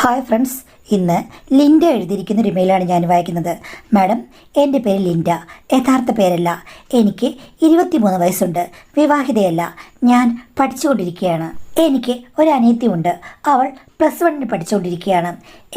Hi friends, ഇന്ന് Linda എഴുതിയിരിക്കുന്ന ഒരു ഇമെയിലാണ് ഞാൻ വായിക്കുന്നത്. മാഡം, എൻ്റെ പേര് ലിൻഡ. യഥാർത്ഥ പേരല്ല. എനിക്ക് 23 വയസ്സുണ്ട്. വിവാഹിതയല്ല. ഞാൻ പഠിച്ചുകൊണ്ടിരിക്കുകയാണ്. എനിക്ക് ഒരു അനിയത്തിയുണ്ട്. അവൾ +1 പഠിച്ചുകൊണ്ടിരിക്കുകയാണ്.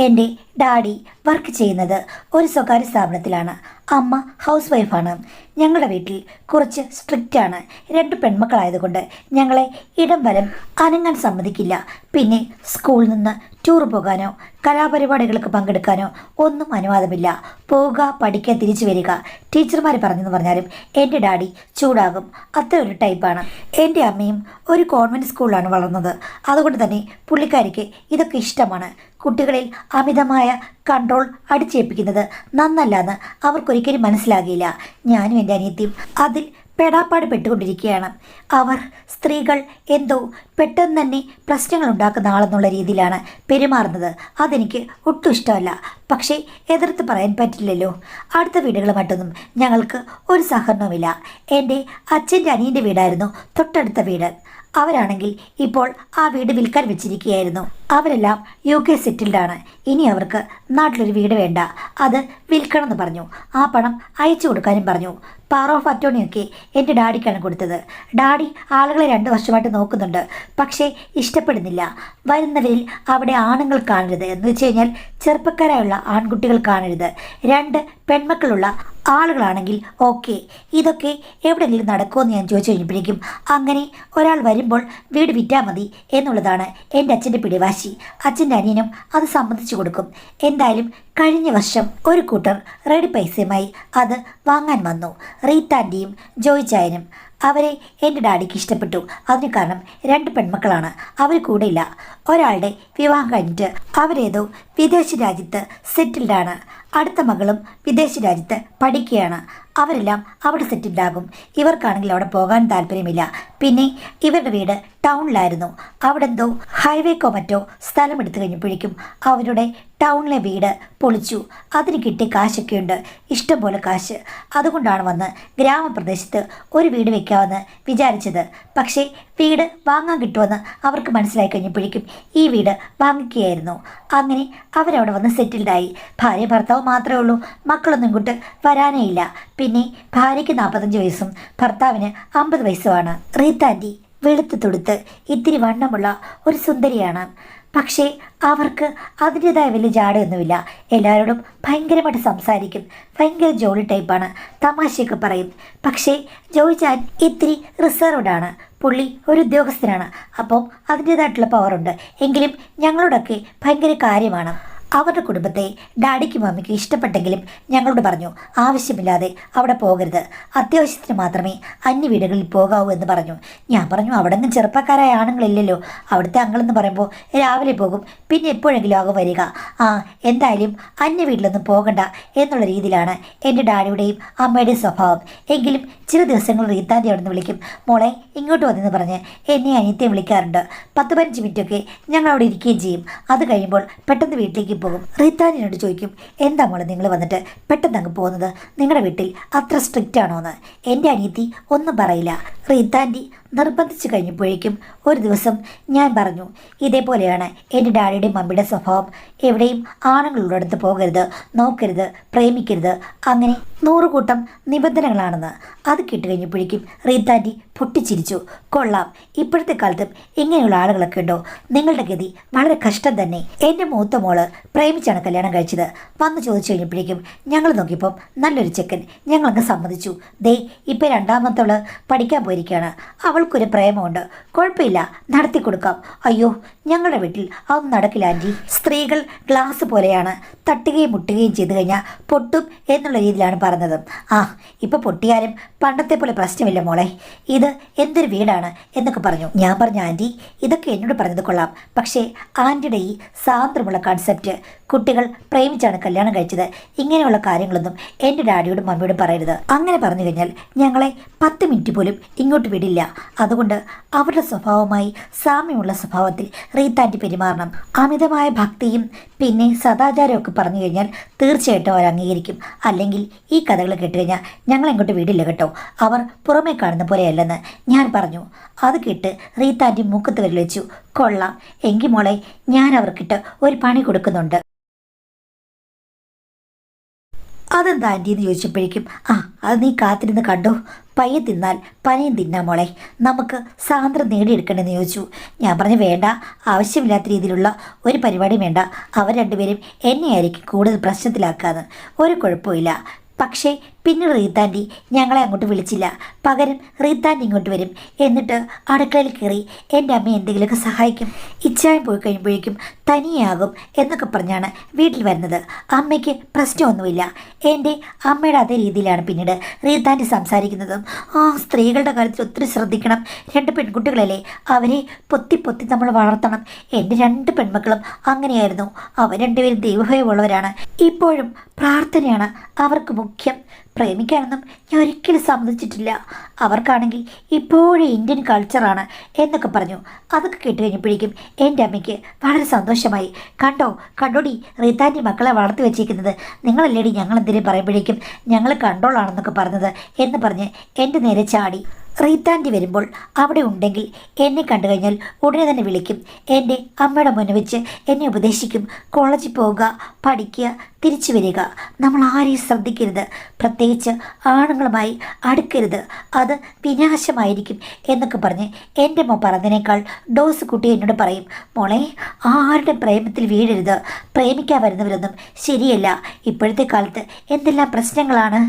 എൻ്റെ ഡാഡി വർക്ക് ചെയ്യുന്നത് ഒരു സ്വകാര്യ സ്ഥാപനത്തിലാണ്. അമ്മ ഹൗസ് വൈഫാണ്. ഞങ്ങളുടെ വീട്ടിൽ കുറച്ച് സ്ട്രിക്റ്റാണ്. 2 പെൺമക്കളായതുകൊണ്ട് ഞങ്ങളെ ഇടം വലം അനങ്ങാൻ സമ്മതിക്കില്ല. പിന്നെ സ്കൂളിൽ നിന്ന് ടൂർ പോകാനോ കലാപരിപാടികൾക്ക് പങ്കെടുക്കാനോ ഒന്നും അനുവാദമില്ല. പോവുക, പഠിക്കാൻ, തിരിച്ചു വരിക. ടീച്ചർമാർ പറഞ്ഞെന്ന് പറഞ്ഞാലും എൻ്റെ ഡാഡി ചൂടാകും. അത്ര ഒരു ടൈപ്പാണ്. എൻ്റെ അമ്മയും ഒരു കോൺവെൻറ്റ് സ്കൂളിലാണ് വളർന്നത്. അതുകൊണ്ട് തന്നെ പുള്ളിക്കാരിക്ക് ഇതൊക്കെ ഇഷ്ടമാണ്. കുട്ടികളിൽ അമിതമായ കൺട്രോൾ അടിച്ചേൽപ്പിക്കുന്നത് നന്നല്ലാന്ന് അവർക്കൊരിക്കലും മനസ്സിലാകില്ല. ഞാനും എൻ്റെ അനിയത്തിയും അതിൽ പെടാപ്പാട് പെട്ടുകൊണ്ടിരിക്കുകയാണ്. അവർ സ്ത്രീകൾ എന്തോ പെട്ടെന്ന് തന്നെ പ്രശ്നങ്ങൾ ഉണ്ടാക്കുന്ന ആളെന്നുള്ള രീതിയിലാണ് പെരുമാറുന്നത്. അതെനിക്ക് ഒട്ടും ഇഷ്ടമല്ല. പക്ഷേ എതിർത്ത് പറയാൻ പറ്റില്ലല്ലോ. അടുത്ത വീടുകളുമായിട്ടൊന്നും ഞങ്ങൾക്ക് ഒരു സഹകരണവുമില്ല. എൻ്റെ അച്ഛൻ്റെ അനിയൻ്റെ വീടായിരുന്നു തൊട്ടടുത്ത വീട്. അവരാണെങ്കിൽ ഇപ്പോൾ ആ വീട് വിൽക്കാൻ വെച്ചിരിക്കുകയായിരുന്നു. അവരെല്ലാം UK സെറ്റിൽഡാണ്. ഇനി അവർക്ക് നാട്ടിലൊരു വീട് വേണ്ട, അത് വിൽക്കണമെന്ന് പറഞ്ഞു. ആ പണം അയച്ചു കൊടുക്കാനും പറഞ്ഞു. പവർ ഓഫ് അറ്റോർണിയൊക്കെ എൻ്റെ ഡാഡിക്കാണ് കൊടുത്തത്. ഡാഡി ആളുകളെ 2 വർഷമായിട്ട് നോക്കുന്നുണ്ട്. പക്ഷേ ഇഷ്ടപ്പെടുന്നില്ല. വരുന്നവരിൽ അവിടെ ആണുങ്ങൾ കാണരുത്, എന്ന് വെച്ച് കഴിഞ്ഞാൽ ചെറുപ്പക്കാരായുള്ള ആൺകുട്ടികൾ കാണരുത്. 2 പെൺമക്കളുള്ള ആളുകളാണെങ്കിൽ ഓക്കെ. ഇതൊക്കെ എവിടെയെങ്കിലും നടക്കുമെന്ന് ഞാൻ ചോദിച്ചു കഴിഞ്ഞപ്പോഴേക്കും അങ്ങനെ ഒരാൾ വരുമ്പോൾ വീട് വിറ്റാൽ മതി എന്നുള്ളതാണ് എൻ്റെ അച്ഛൻ്റെ പിടിവാശി. അച്ഛൻ്റെ അനിയനും അത് സമ്മതിച്ചു കൊടുക്കും. എന്തായാലും കഴിഞ്ഞ വർഷം ഒരു കൂട്ടർ റെഡി പൈസയുമായി അത് വാങ്ങാൻ വന്നു. റീത്താൻ്റെയും ജോയിച്ചായനും. അവരെ എൻ്റെ ഡാഡിക്ക് ഇഷ്ടപ്പെട്ടു. അതിന് കാരണം 2 പെൺമക്കളാണ്. അവർ കൂടെയില്ല. ഒരാളുടെ വിവാഹം കഴിഞ്ഞിട്ട് അവരേതോ വിദേശ രാജ്യത്ത് സെറ്റിൽഡാണ്. അടുത്ത മകളും വിദേശ രാജ്യത്ത് പഠിക്കുകയാണ്. അവരെല്ലാം അവിടെ സെറ്റിൽഡാകും. ഇവർക്കാണെങ്കിൽ അവിടെ പോകാൻ താല്പര്യമില്ല. പിന്നെ ഇവരുടെ വീട് ടൗണിലായിരുന്നു. അവിടെ എന്തോ ഹൈവേക്കോ മറ്റോ സ്ഥലം എടുത്തു കഴിഞ്ഞപ്പോഴേക്കും അവരുടെ ടൗണിലെ വീട് പൊളിച്ചു. അതിന് കിട്ടിയ കാശൊക്കെയുണ്ട്, ഇഷ്ടംപോലെ കാശ്. അതുകൊണ്ടാണ് വന്ന് ഗ്രാമപ്രദേശത്ത് ഒരു വീട് വെക്കാമെന്ന് വിചാരിച്ചത്. പക്ഷേ വീട് വാങ്ങാൻ കിട്ടുമെന്ന് അവർക്ക് മനസ്സിലായി കഴിഞ്ഞപ്പോഴേക്കും ഈ വീട് വാങ്ങിക്കുകയായിരുന്നു. അങ്ങനെ അവരവിടെ വന്ന് സെറ്റിൽഡായി. ഭാര്യ ഭർത്താവ് മാത്രമേ ഉള്ളൂ. മക്കളൊന്നും ഇങ്ങോട്ട് വരാനേ ഇല്ല. പിന്നെ ഭാര്യയ്ക്ക് 45 വയസ്സും ഭർത്താവിന് 50 വയസ്സുമാണ്. റീത്താൻ്റി വെളുത്ത് തുടുത്ത് ഇത്തിരി വണ്ണമുള്ള ഒരു സുന്ദരിയാണ്. പക്ഷേ അവർക്ക് അതിൻ്റെതായ വലിയ ജാടയൊന്നുമില്ല. എല്ലാവരോടും ഭയങ്കരമായിട്ട് സംസാരിക്കും. ഭയങ്കര ജോളി ടൈപ്പാണ്. തമാശയൊക്കെ പറയും. പക്ഷേ ജോയിച്ചാൻ ഇത്തിരി റിസർവ്ഡാണ്. പുള്ളി ഒരു ഉദ്യോഗസ്ഥനാണ്. അപ്പം അതിൻ്റേതായിട്ടുള്ള പവറുണ്ട്. എങ്കിലും ഞങ്ങളോടൊക്കെ ഭയങ്കര കാര്യമാണ്. അവരുടെ കുടുംബത്തെ ഡാഡിക്കും മമ്മിക്കും ഇഷ്ടപ്പെട്ടെങ്കിലും ഞങ്ങളോട് പറഞ്ഞു ആവശ്യമില്ലാതെ അവിടെ പോകരുത്, അത്യാവശ്യത്തിന് മാത്രമേ അന്യ വീടുകളിൽ പോകാവൂ എന്ന് പറഞ്ഞു. ഞാൻ പറഞ്ഞു അവിടെ നിന്ന് ചെറുപ്പക്കാരായ ആണുങ്ങളില്ലല്ലോ. അവിടുത്തെ അങ്ങളെന്ന് പറയുമ്പോൾ രാവിലെ പോകും, പിന്നെ എപ്പോഴെങ്കിലും ആകും വരിക. എന്തായാലും അന്യ വീട്ടിലൊന്നും പോകണ്ട എന്നുള്ള രീതിയിലാണ് എൻ്റെ ഡാഡിയുടെയും അമ്മയുടെയും സ്വഭാവം. എങ്കിലും ചില ദിവസങ്ങൾ റീത്താൻ്റെ അവിടെ നിന്ന് വിളിക്കും. മോളെ ഇങ്ങോട്ട് വന്നെന്ന് പറഞ്ഞ് എന്നെ അനിയത്തെ വിളിക്കാറുണ്ട്. 10-15 മിനിറ്റൊക്കെ ഞങ്ങൾ അവിടെ ഇരിക്കുകയും ചെയ്യും. അത് കഴിയുമ്പോൾ പെട്ടെന്ന് വീട്ടിലേക്ക് പോകും. റീത്താനിനോട് ചോദിക്കും, എന്താ മോളെ നിങ്ങൾ വന്നിട്ട് പെട്ടെന്ന് അങ്ങ് പോകുന്നത്? നിങ്ങളുടെ വീട്ടിൽ അത്ര സ്ട്രിക്റ്റ് ആണോ എന്ന്. എൻ്റെ അനിയത്തി ഒന്നും പറയില്ല. റീത്താൻ്റി നിർബന്ധിച്ചു കഴിഞ്ഞപ്പോഴേക്കും ഒരു ദിവസം ഞാൻ പറഞ്ഞു, ഇതേപോലെയാണ് എൻ്റെ ഡാഡിയുടെയും മമ്മിയുടെ സ്വഭാവം. എവിടെയും ആണുങ്ങളുടെ അടുത്ത് പോകരുത്, നോക്കരുത്, പ്രേമിക്കരുത്, അങ്ങനെ 100 കൂട്ടം നിബന്ധനകളാണെന്ന്. അത് കേട്ടുകഴിഞ്ഞപ്പോഴേക്കും റീത്താൻ്റി പൊട്ടിച്ചിരിച്ചു. കൊള്ളാം, ഇപ്പോഴത്തെ കാലത്തും ഇങ്ങനെയുള്ള ആളുകളൊക്കെ ഉണ്ടോ? നിങ്ങളുടെ ഗതി വളരെ കഷ്ടം തന്നെ. എൻ്റെ മൂത്ത മോള് പ്രേമിച്ചാണ് കല്യാണം കഴിച്ചത്. വന്ന് ചോദിച്ചു കഴിഞ്ഞപ്പോഴേക്കും ഞങ്ങൾ നോക്കിയപ്പം നല്ലൊരു ചെക്കൻ. ഞങ്ങളങ്ങ് സമ്മതിച്ചു. ദേ ഇപ്പം 2ാമത്തവള് പഠിക്കാൻ പോയിരിക്കുകയാണ്. അവൾക്കൊരു പ്രേമമുണ്ട്. കുഴപ്പമില്ല, നടത്തി കൊടുക്കാം. അയ്യോ, ഞങ്ങളുടെ വീട്ടിൽ അതൊന്നും നടക്കില്ല ആൻറ്റി. സ്ത്രീകൾ ഗ്ലാസ് പോലെയാണ്. തട്ടുകയും മുട്ടുകയും ചെയ്തു കഴിഞ്ഞാൽ പൊട്ടും എന്നുള്ള രീതിയിലാണ് പറഞ്ഞത്. ഇപ്പം പൊട്ടിയാലും പണ്ടത്തെ പോലെ പ്രശ്നമില്ല മോളെ. ഇത് എന്തൊരു വീടാണ് എന്നൊക്കെ പറഞ്ഞു. ഞാൻ പറഞ്ഞു, ആൻറ്റി ഇതൊക്കെ എന്നോട് പറഞ്ഞത് കൊള്ളാം. പക്ഷേ ആൻറ്റിയുടെ ഈ സ്വാതന്ത്ര്യമുള്ള കൺസെപ്റ്റ്, കുട്ടികൾ പ്രേമിച്ചാണ് കല്യാണം കഴിച്ചത്, ഇങ്ങനെയുള്ള കാര്യങ്ങളൊന്നും എൻ്റെ ഡാഡിയോടും മമ്മിയോടും പറയരുത്. അങ്ങനെ പറഞ്ഞു കഴിഞ്ഞാൽ ഞങ്ങളെ 10 മിനിറ്റ് പോലും ഇങ്ങോട്ട് വിടില്ല. അതുകൊണ്ട് അവരുടെ സ്വഭാവമായി സാമ്യമുള്ള സ്വഭാവത്തിൽ റീത്താൻറ്റി പെരുമാറണം. അമിതമായ ഭക്തിയും പിന്നെ സദാചാരവും ഒക്കെ പറഞ്ഞു കഴിഞ്ഞാൽ തീർച്ചയായിട്ടും അവർ അംഗീകരിക്കും. അല്ലെങ്കിൽ ഈ കഥകൾ കേട്ടുകഴിഞ്ഞാൽ ഞങ്ങളെങ്ങോട്ട് വീടില്ല കേട്ടോ, അവർ പുറമേ കാണുന്ന പോലെയല്ലെന്ന് ഞാൻ പറഞ്ഞു. അത് കേട്ട് റീത്താൻറ്റി മൂക്കത്ത് വിരൽ വെച്ചു. കൊള്ളാം, എങ്കിൽ മോളെ ഞാൻ അവർക്കിട്ട് ഒരു പണി കൊടുക്കുന്നുണ്ട്. അതെന്താ ആൻറ്റി എന്ന് ചോദിച്ചപ്പോഴേക്കും, അത് നീ കാത്തിരുന്ന് കണ്ടോ, പയ്യെ തിന്നാൽ പനയും തിന്നാം മോളെ, നമുക്ക് സ്വാതന്ത്ര്യം നേടിയെടുക്കണമെന്ന് ചോദിച്ചു. ഞാൻ പറഞ്ഞു വേണ്ട, ആവശ്യമില്ലാത്ത രീതിയിലുള്ള ഒരു പരിപാടിയും വേണ്ട, അവർ രണ്ടുപേരും എന്നെയായിരിക്കും കൂടുതൽ പ്രശ്നത്തിലാക്കാന്ന്. ഒരു കുഴപ്പമില്ല. പക്ഷേ പിന്നീട് റീത്താൻറ്റി ഞങ്ങളെ അങ്ങോട്ട് വിളിച്ചില്ല. പകരം റീത്താൻറ്റി ഇങ്ങോട്ട് വരും, എന്നിട്ട് അടുക്കളയിൽ കയറി എൻ്റെ അമ്മ എന്തെങ്കിലുമൊക്കെ സഹായിക്കും. ഇച്ചായം പോയി കഴിയുമ്പോഴേക്കും തനിയാകും എന്നൊക്കെ പറഞ്ഞാണ് വീട്ടിൽ വരുന്നത്. അമ്മയ്ക്ക് പ്രശ്നമൊന്നുമില്ല. എൻ്റെ അമ്മയുടെ അതേ രീതിയിലാണ് പിന്നീട് റീത്താൻറ്റി സംസാരിക്കുന്നതും. സ്ത്രീകളുടെ കാര്യത്തിൽ ഒത്തിരി ശ്രദ്ധിക്കണം, 2 പെൺകുട്ടികളല്ലേ, അവരെ പൊത്തി പൊത്തി നമ്മൾ വളർത്തണം. എൻ്റെ 2 പെൺമക്കളും അങ്ങനെയായിരുന്നു. അവർ രണ്ടുപേരും ദൈവഭയമുള്ളവരാണ്. ഇപ്പോഴും പ്രാർത്ഥനയാണ് അവർക്ക് മുഖ്യം. പ്രേമിക്കാനൊന്നും ഞാൻ ഒരിക്കലും സമ്മതിച്ചിട്ടില്ല. അവർക്കാണെങ്കിൽ ഇപ്പോഴും ഇന്ത്യൻ കൾച്ചറാണ് എന്നൊക്കെ പറഞ്ഞു. അതൊക്കെ കേട്ട് കഴിഞ്ഞപ്പോഴേക്കും എൻ്റെ അമ്മയ്ക്ക് വളരെ സന്തോഷമായി. കണ്ടോടി റീത്താൻറ്റി മക്കളെ വളർത്തി വെച്ചിരിക്കുന്നത്, നിങ്ങളല്ലേടി ഞങ്ങളെന്തിനും പറയുമ്പോഴേക്കും ഞങ്ങൾ കണ്ടോളാണെന്നൊക്കെ പറഞ്ഞത് എന്ന് പറഞ്ഞ് എൻ്റെ നേരെ ചാടി. റീത്താൻറ്റി വരുമ്പോൾ അവിടെ ഉണ്ടെങ്കിൽ എന്നെ കണ്ടു കഴിഞ്ഞാൽ ഉടനെ തന്നെ വിളിക്കും. എൻ്റെ അമ്മയുടെ മുന്നിൽ വെച്ച് എന്നെ ഉപദേശിക്കും. കോളേജിൽ പോവുക, പഠിക്കുക, തിരിച്ചു വരിക, നമ്മൾ ആരെയും ശ്രദ്ധിക്കരുത്, പ്രത്യേകിച്ച് ആണുങ്ങളുമായി അടുക്കരുത്, അത് വിനാശമായിരിക്കും എന്നൊക്കെ പറഞ്ഞ് എൻ്റെ അമ്മ പറഞ്ഞതിനേക്കാൾ ഡോസ് കുട്ടി എന്നോട് പറയും, മോളെ ആരുടെ പ്രേമത്തിൽ വീഴരുത്, പ്രേമിക്കാൻ വരുന്നവരൊന്നും ശരിയല്ല, ഇപ്പോഴത്തെ കാലത്ത് എന്തെല്ലാം പ്രശ്നങ്ങളാണ്,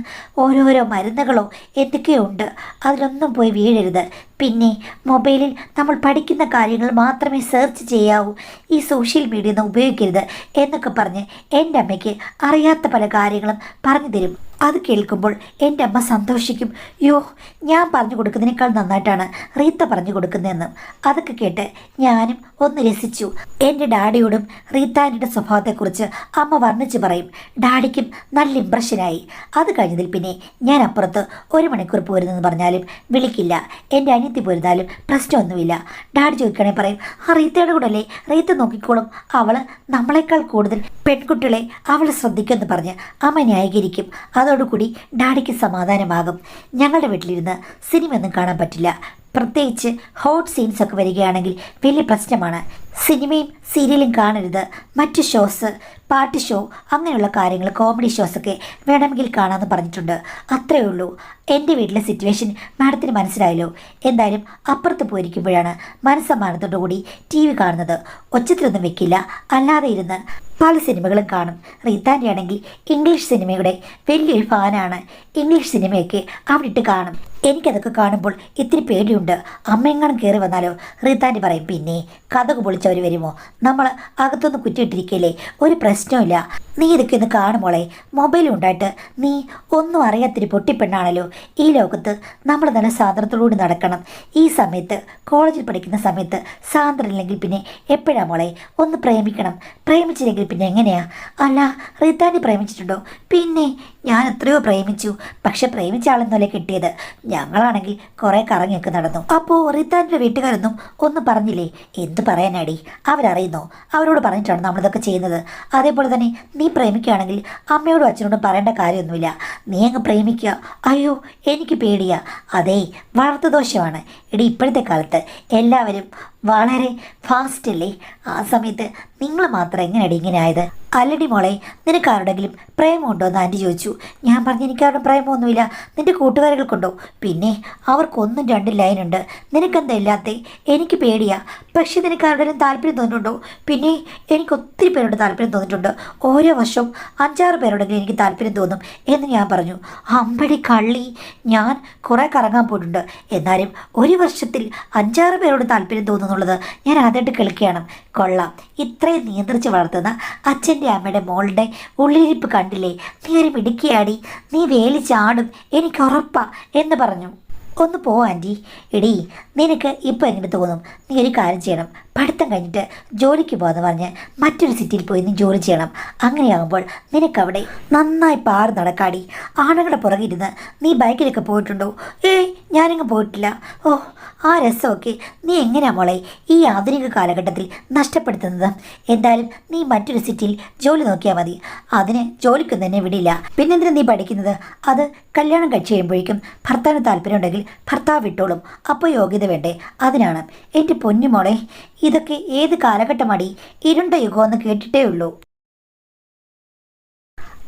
ഓരോരോ മരുന്നുകളോ എന്തൊക്കെയോ ഉണ്ട്, അതിലൊന്നും പോയി വീഴരുത്. പിന്നെ മൊബൈലിൽ നമ്മൾ പഠിക്കുന്ന കാര്യങ്ങൾ മാത്രമേ സെർച്ച് ചെയ്യാവൂ, ഈ സോഷ്യൽ മീഡിയ ഒന്നും ഉപയോഗിക്കരുത് എന്നൊക്കെ പറഞ്ഞ് എൻ്റെ അമ്മയ്ക്ക് അറിയാത്ത പല കാര്യങ്ങളും പറഞ്ഞു തരും. അത് കേൾക്കുമ്പോൾ എൻ്റെ അമ്മ സന്തോഷിക്കും. യോ, ഞാൻ പറഞ്ഞു കൊടുക്കുന്നതിനേക്കാൾ നന്നായിട്ടാണ് റീത്ത പറഞ്ഞു കൊടുക്കുന്നതെന്ന്. അതൊക്കെ കേട്ട് ഞാനും ഒന്ന് രസിച്ചു. എൻ്റെ ഡാഡിയോടും റീത്താൻ്റെ സ്വഭാവത്തെക്കുറിച്ച് അമ്മ വർണ്ണിച്ച് പറയും. ഡാഡിക്കും നല്ല ഇമ്പ്രഷനായി. അത് കഴിഞ്ഞതിൽ പിന്നെ ഞാൻ അപ്പുറത്ത് 1 മണിക്കൂർ പോരുന്നെന്ന് പറഞ്ഞാലും വിളിക്കില്ല. എൻ്റെ അനിയത്തി പോരുന്നാലും പ്രശ്നമൊന്നുമില്ല. ഡാഡി ചോദിക്കണേ പറയും, റീത്തയുടെ കൂടെ അല്ലേ, റീത്ത നോക്കിക്കോളും, അവൾ നമ്മളെക്കാൾ കൂടുതൽ പെൺകുട്ടികളെ അവൾ ശ്രദ്ധിക്കുമെന്ന് പറഞ്ഞ് അമ്മ ന്യായീകരിക്കും. അതോടുകൂടി ഡാഡിക്ക് സമാധാനമാകും. ഞങ്ങളുടെ വീട്ടിലിരുന്ന് സിനിമയൊന്നും കാണാൻ പറ്റില്ല. പ്രത്യേകിച്ച് ഹോട്ട് സീൻസൊക്കെ വരികയാണെങ്കിൽ വലിയ പ്രശ്നമാണ്. സിനിമയും സീരിയലും കാണരുത്. മറ്റ് ഷോസ്, പാട്ട് ഷോ, അങ്ങനെയുള്ള കാര്യങ്ങൾ, കോമഡി ഷോസൊക്കെ വേണമെങ്കിൽ കാണാമെന്ന് പറഞ്ഞിട്ടുണ്ട്. അത്രയേ ഉള്ളൂ. എൻ്റെ വീട്ടിലെ സിറ്റുവേഷൻ മാഡത്തിന് മനസ്സിലായല്ലോ. എന്തായാലും അപ്പുറത്ത് പോയിരിക്കുമ്പോഴാണ് മനസ്സമാനത്തോടു കൂടി TV കാണുന്നത്. ഒച്ചത്തിലൊന്നും വെക്കില്ല, അല്ലാതെ ഇരുന്ന് പല സിനിമകളും കാണും. റീത്താൻ്റെ ആണെങ്കിൽ ഇംഗ്ലീഷ് സിനിമയുടെ വലിയൊരു ഫാനാണ്. ഇംഗ്ലീഷ് സിനിമയൊക്കെ അവിടെ ഇട്ട് കാണും. എനിക്കതൊക്കെ കാണുമ്പോൾ ഇത്തിരി പേടിയുണ്ട്. അമ്മയെങ്ങാനും കയറി വന്നാലോ? റീത്താൻ്റെ പറയും, പിന്നെ കഥക് പൊളിച്ചവർ വരുമോ, നമ്മൾ അകത്തൊന്ന് കുറ്റിയിട്ടിരിക്കല്ലേ, ഒരു പ്രശ്നമില്ല, നീ ഇതൊക്കെ ഒന്ന് കാണുമോളെ, മൊബൈലുണ്ടായിട്ട് നീ ഒന്നും അറിയാത്തൊരു പൊട്ടിപ്പെണ്ണാണല്ലോ. ഈ ലോകത്ത് നമ്മൾ നല്ല സ്വാതന്ത്ര്യത്തോടുകൂടി നടക്കണം. ഈ സമയത്ത് കോളേജിൽ പഠിക്കുന്ന സമയത്ത് സ്വാതന്ത്ര്യമില്ലെങ്കിൽ പിന്നെ എപ്പോഴാ മോളെ ഒന്ന് പ്രേമിക്കണം. പ്രേമിച്ചില്ലെങ്കിൽ പിന്നെ എങ്ങനെയാ? അല്ല, റീത്താൻ്റെ പ്രേമിച്ചിട്ടുണ്ടോ? പിന്നെ ഞാൻ എത്രയോ പ്രേമിച്ചു. പക്ഷെ പ്രേമിച്ച ആളെന്നല്ലേ കിട്ടിയത്. ഞങ്ങളാണെങ്കിൽ കുറേ കറങ്ങിയൊക്കെ നടന്നു. അപ്പോൾ റീത്താൻ്റെ വീട്ടുകാരൊന്നും ഒന്നും പറഞ്ഞില്ലേ? എന്ത് പറയാനാടി, അവരറിയുന്നോ? അവരോട് പറഞ്ഞിട്ടാണ് നമ്മളിതൊക്കെ ചെയ്യുന്നത്. അതേപോലെ തന്നെ നീ പ്രേമിക്കുകയാണെങ്കിൽ അമ്മയോടും അച്ഛനോടും പറയേണ്ട കാര്യമൊന്നുമില്ല. നീ അങ്ങ് പ്രേമിക്കുക. അയ്യോ, എനിക്ക് പേടിയാ. അതേ, വളർത്തുദോഷമാണ്. എടി, ഇപ്പോഴത്തെ കാലത്ത് എല്ലാവരും വളരെ ഫാസ്റ്റ് അല്ലേ? ആ സമയത്ത് നിങ്ങൾ മാത്രം എങ്ങനെയാണ് ഇങ്ങനെ ആയത്? അല്ലടി മോളെ, നിനക്ക് ആരുടെങ്കിലും പ്രേമമുണ്ടോ എന്ന് ആൻറ്റി ചോദിച്ചു. ഞാൻ പറഞ്ഞു, എനിക്കാരുടെ പ്രേമമൊന്നുമില്ല. നിൻ്റെ കൂട്ടുകാരികൾക്കുണ്ടോ? പിന്നെ അവർക്കൊന്നും 2 ലൈനുണ്ട്. നിനക്കെന്താ ഇല്ലാത്തേ? എനിക്ക് പേടിയാ. പക്ഷേ നിനക്ക് ആരുടെയും താല്പര്യം തോന്നിയിട്ടുണ്ടോ? പിന്നെ എനിക്ക് ഒത്തിരി പേരോട് താല്പര്യം തോന്നിയിട്ടുണ്ട്. ഓരോ വർഷവും 5-6 പേരോടെങ്കിലും എനിക്ക് താല്പര്യം തോന്നും എന്ന് ഞാൻ പറഞ്ഞു. അമ്പടി കള്ളി, ഞാൻ കുറേ കറങ്ങാൻ പോയിട്ടുണ്ട്. എന്നാലും ഒരു വർഷത്തിൽ 5-6 പേരോട് താല്പര്യം തോന്നുന്നുള്ളത് ഞാൻ ആദ്യമായിട്ട് കേൾക്കുകയാണ്. കൊള്ളാം, ഇത്രയും നിയന്ത്രിച്ച് വളർത്തുന്ന അച്ഛൻ്റെ അമ്മയുടെ മോളുടെ ഉള്ളിരിപ്പ് കണ്ടില്ലേ? നീ ഒരു മിടുക്കിയാടി, നീ വേലി ചാടും, എനിക്ക് ഉറപ്പാ എന്ന് പറഞ്ഞു. ഒന്ന് പോ ആൻറ്റി. എടി, നിനക്ക് ഇപ്പോൾ എങ്ങനെ തോന്നും? നീ ഒരു കാര്യം ചെയ്യണം, പഠിത്തം കഴിഞ്ഞിട്ട് ജോലിക്ക് പോകാമെന്ന് പറഞ്ഞ് മറ്റൊരു സിറ്റിയിൽ പോയി നീ ജോലി ചെയ്യണം. അങ്ങനെയാകുമ്പോൾ നിനക്കവിടെ നന്നായി പാറി നടക്കാടി. ആണുങ്ങളുടെ പുറകിരുന്ന് നീ ബൈക്കിലൊക്കെ പോയിട്ടുണ്ടോ? ഏയ്, ഞാനിങ്ങ് പോയിട്ടില്ല. ഓ, ആ രസമൊക്കെ നീ എങ്ങനെയാ മോളെ ഈ ആധുനിക കാലഘട്ടത്തിൽ നഷ്ടപ്പെടുത്തുന്നത്? എന്തായാലും നീ മറ്റൊരു സിറ്റിയിൽ ജോലി നോക്കിയാൽ മതി. അതിന് ജോലിക്കൊന്നും തന്നെ വിടില്ല. പിന്നെന്തിനാ നീ പഠിക്കുന്നത്? അത് കല്യാണം കഴിച്ച് കഴിയുമ്പോഴേക്കും ഭർത്താവിന് താല്പര്യം ഉണ്ടെങ്കിൽ ഭർത്താവ് വിട്ടോളും. അപ്പോൾ യോഗ്യത വേണ്ടേ? അതിനാണ്. എൻ്റെ പൊന്നു മോളെ, ഇതൊക്കെ ഏത് കാലഘട്ടമാടി? ഇരുണ്ട യുഗമെന്ന് കേട്ടിട്ടേ ഉള്ളൂ.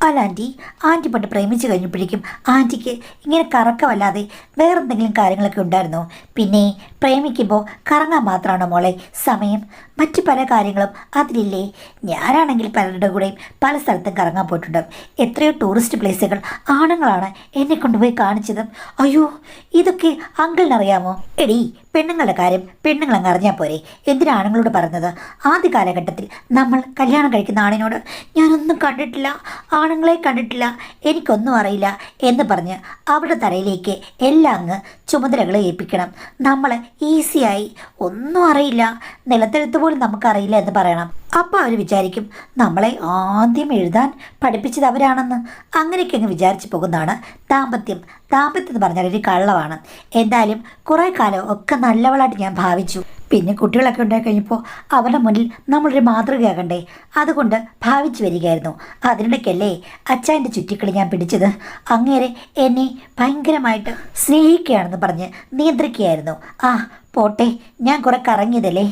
അല്ല ആൻറ്റി, ആൻറ്റി പണ്ട് പ്രേമിച്ച് കഴിഞ്ഞപ്പോഴേക്കും ആൻറ്റിക്ക് ഇങ്ങനെ കറക്കമല്ലാതെ വേറെന്തെങ്കിലും കാര്യങ്ങളൊക്കെ ഉണ്ടായിരുന്നോ? പിന്നെ പ്രേമിക്കുമ്പോൾ കറങ്ങാൻ മാത്രമാണോ മോളെ സമയം? മറ്റു പല കാര്യങ്ങളും അതിലില്ലേ? ഞാനാണെങ്കിൽ പലരുടെ കൂടെയും പല സ്ഥലത്തും കറങ്ങാൻ പോയിട്ടുണ്ട്. എത്രയോ ടൂറിസ്റ്റ് പ്ലേസുകൾ ആണുങ്ങളാണ് എന്നെ കൊണ്ടുപോയി കാണിച്ചത്. അയ്യോ, ഇതൊക്കെ അങ്കിളിനറിയാമോ? എടീ, പെണ്ണുങ്ങളുടെ കാര്യം പെണ്ണുങ്ങൾ അങ്ങ് അറിഞ്ഞാൽ പോരെ? എന്തിനാ ആണുങ്ങളോട് പറഞ്ഞത്? ആദ്യ കാലഘട്ടത്തിൽ നമ്മൾ കല്യാണം കഴിക്കുന്ന ആണിനോട് ഞാനൊന്നും കണ്ടിട്ടില്ല, ആണുങ്ങളെ കണ്ടിട്ടില്ല, എനിക്കൊന്നും അറിയില്ല എന്ന് പറഞ്ഞ് അവരുടെ തലയിലേക്ക് എല്ലാം അങ്ങ് ചുമതലകളെ ഏൽപ്പിക്കണം. നമ്മൾ ഈസിയായി ഒന്നും അറിയില്ല, നിലത്തെഴുത്ത് പോലും നമുക്കറിയില്ല എന്ന് പറയണം. അപ്പോൾ അവർ വിചാരിക്കും നമ്മളെ ആദ്യം എഴുതാൻ പഠിപ്പിച്ചത് അവരാണെന്ന്. അങ്ങനെയൊക്കെ അങ്ങ് വിചാരിച്ചു പോകുന്നതാണ് ദാമ്പത്യം. ദാമ്പത്യം എന്ന് പറഞ്ഞാൽ ഒരു കള്ളമാണ്. എന്തായാലും കുറേ കാലം ഒക്കെ നല്ലവളായിട്ട് ഞാൻ ഭാവിച്ചു. പിന്നെ കുട്ടികളൊക്കെ ഉണ്ടായി കഴിഞ്ഞപ്പോൾ അവരുടെ മുന്നിൽ നമ്മളൊരു മാതൃകയാകണ്ടേ? അതുകൊണ്ട് ഭാവിച്ചു വരികയായിരുന്നു. അതിനിടയ്ക്കല്ലേ അച്ചായൻ്റെ ചുറ്റിക്കളി ഞാൻ പിടിച്ചത്. അങ്ങേരെ എന്നെ ഭയങ്കരമായിട്ട് സ്നേഹിക്കുകയാണെന്ന് പറഞ്ഞ് നിയന്ത്രിക്കുകയായിരുന്നു. ആ പോട്ടെ, ഞാൻ കുറെ കറങ്ങിയതല്ലേ,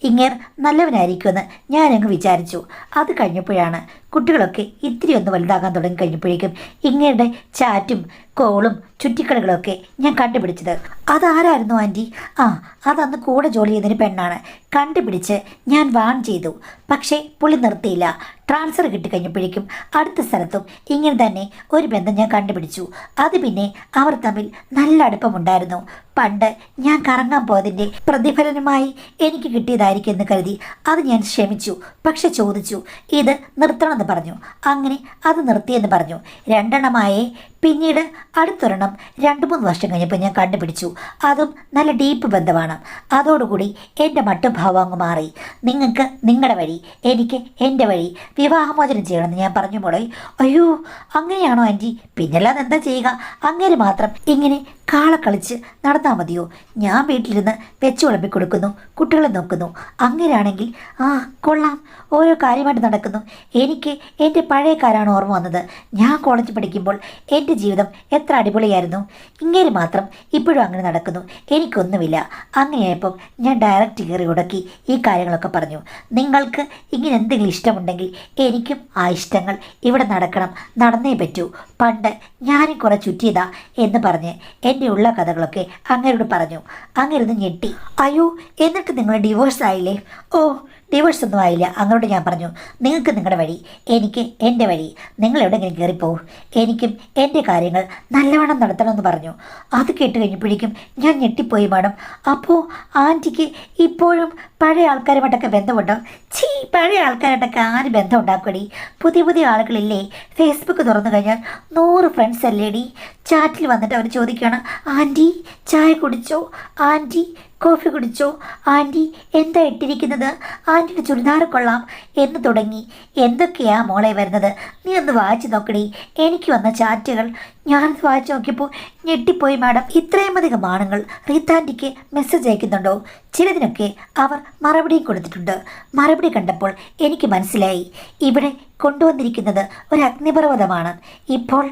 ഇങ്ങേർ നല്ലവനായിരിക്കുമെന്ന് ഞാനങ്ങ് വിചാരിച്ചു. അത് കഴിഞ്ഞപ്പോഴാണ് കുട്ടികളൊക്കെ ഇത്തിരി ഒന്ന് വലുതാകാൻ തുടങ്ങി കഴിഞ്ഞപ്പോഴേക്കും ഇങ്ങേരുടെ ചാറ്റും കോളും ചുറ്റിക്കളികളൊക്കെ ഞാൻ കണ്ടുപിടിച്ചത്. അതാരായിരുന്നു ആൻറ്റി? ആ, അതന്ന് കൂടെ ജോലി ചെയ്തതിന് പെണ്ണാണ്. കണ്ടുപിടിച്ച് ഞാൻ വാൺ ചെയ്തു. പക്ഷേ പുള്ളി നിർത്തിയില്ല. ട്രാൻസ്ഫർ കിട്ടിക്കഴിഞ്ഞപ്പോഴേക്കും അടുത്ത സ്ഥലത്തും ഇങ്ങനെ തന്നെ ഒരു ബന്ധം ഞാൻ കണ്ടുപിടിച്ചു. അത് പിന്നെ അവർ തമ്മിൽ നല്ല അടുപ്പമുണ്ടായിരുന്നു. പണ്ട് ഞാൻ കറങ്ങാൻ പോയതിൻ്റെ പ്രതിഫലനമായി എനിക്ക് കിട്ടിയതായിരിക്കും എന്ന് കരുതി അത് ഞാൻ ക്ഷമിച്ചു. പക്ഷെ ചോദിച്ചു, ഇത് നിർത്തണമെന്ന് പറഞ്ഞു. അങ്ങനെ അത് നിർത്തിയെന്ന് പറഞ്ഞു. രണ്ടെണ്ണമായേ. പിന്നീട് അടുത്തൊരെണ്ണം 2-3 വർഷം കഴിഞ്ഞപ്പോൾ ഞാൻ കണ്ടുപിടിച്ചു. അതും നല്ല ഡീപ്പ് ബന്ധമാണ്. അതോടുകൂടി എൻ്റെ മട്ടുഭാവം അങ്ങ് മാറി. നിങ്ങൾക്ക് നിങ്ങളുടെ വഴി, എനിക്ക് എൻ്റെ വഴി. വിവാഹമോചനം ചെയ്യണമെന്ന് ഞാൻ പറഞ്ഞു മോളെ. അയ്യോ, അങ്ങനെയാണോ ആൻറ്റി? പിന്നല്ലാതെ എന്താ ചെയ്യുക? അങ്ങനെ മാത്രം ഇങ്ങനെ കാള കളിച്ച് നടന്നാൽ മതിയോ? ഞാൻ വീട്ടിലിരുന്ന് വെച്ച് വിളമ്പി കൊടുക്കുന്നു, കുട്ടികളെ നോക്കുന്നു. അങ്ങനെയാണെങ്കിൽ ആ കൊള്ളാം, ഓരോ കാര്യമായിട്ട് നടക്കുന്നു. എനിക്ക് എൻ്റെ പഴയ കാലമാണ് ഓർമ്മ വന്നത്. ഞാൻ കോളേജ് പഠിക്കുമ്പോൾ എൻ്റെ ജീവിതം എത്ര അടിപൊളിയായിരുന്നു. ഇങ്ങനെ മാത്രം ഇപ്പോഴും അങ്ങനെ നടക്കുന്നു. എനിക്കൊന്നുമില്ല. അങ്ങനെയായപ്പം ഞാൻ ഡയറക്റ്റ് കയറി ഉടക്കി ഈ കാര്യങ്ങളൊക്കെ പറഞ്ഞു. നിങ്ങൾക്ക് ഇങ്ങനെ എന്തെങ്കിലും ഇഷ്ടമുണ്ടെങ്കിൽ എനിക്കും ആ ഇഷ്ടങ്ങൾ ഇവിടെ നടക്കണം, നടന്നേ പറ്റൂ. പണ്ട് ഞാനും കുറെ ചുറ്റിയതാ എന്ന് പറഞ്ഞ് എൻ്റെ ഉള്ള കഥകളൊക്കെ അങ്ങേരോട് പറഞ്ഞു. അങ്ങേരൊന്ന് ഞെട്ടി. അയ്യോ, എന്നിട്ട് നിങ്ങൾ ഡിവോഴ്സ് ആയില്ലേ? ഓ, ഡിവോഴ്സ് ഒന്നും ആയില്ല. അങ്ങോട്ട് ഞാൻ പറഞ്ഞു, നിങ്ങൾക്ക് നിങ്ങളുടെ വഴി, എനിക്ക് എൻ്റെ വഴി. നിങ്ങൾ എവിടെയെങ്കിലും കയറിപ്പോവും, എനിക്കും എൻ്റെ കാര്യങ്ങൾ നല്ലവണ്ണം നടത്തണമെന്ന് പറഞ്ഞു. അത് കേട്ട് കഴിഞ്ഞപ്പോഴേക്കും ഞാൻ ഞെട്ടിപ്പോയി മാഡം. അപ്പോൾ ആൻറ്റിക്ക് ഇപ്പോഴും പഴയ ആൾക്കാരുമായിട്ടൊക്കെ ബന്ധമുണ്ടോ? പഴയ ആൾക്കാരായിട്ടൊക്കെ ആര് ബന്ധം ഉണ്ടാക്കടി? പുതിയ പുതിയ ആളുകളില്ലേ? ഫേസ്ബുക്ക് തുറന്നു കഴിഞ്ഞാൽ 100 ഫ്രണ്ട്സ് അല്ലേടി? ചാറ്റിൽ വന്നിട്ട് അവർ ചോദിക്കുകയാണ്, ആൻറ്റി ചായ കുടിച്ചോ, ആൻറ്റി കോഫി കുടിച്ചോ, ആൻറ്റി എന്താ ഇട്ടിരിക്കുന്നത്, ആൻറ്റിയുടെ ചുരിദാർ കൊള്ളാം എന്ന് തുടങ്ങി എന്തൊക്കെയാ മോളെ വരുന്നത്? നീ ഒന്ന് വായിച്ചു നോക്കടി. എനിക്ക് വന്ന ചാറ്റുകൾ ഞാനത് വായിച്ചു നോക്കിയപ്പോൾ ഞെട്ടിപ്പോയി മാഡം. ഇത്രയും അധികം ആണുങ്ങൾ റീത്താൻറ്റിക്ക് മെസ്സേജ് അയക്കുന്നുണ്ടോ? ചിലതിനൊക്കെ അവർ മറുപടിയും കൊടുത്തിട്ടുണ്ട്. മറുപടി കണ്ടപ്പോൾ എനിക്ക് മനസ്സിലായി, ഇവിടെ കൊണ്ടുവന്നിരിക്കുന്നത് ഒരു അഗ്നിപർവ്വതമാണ്. ഇപ്പോൾ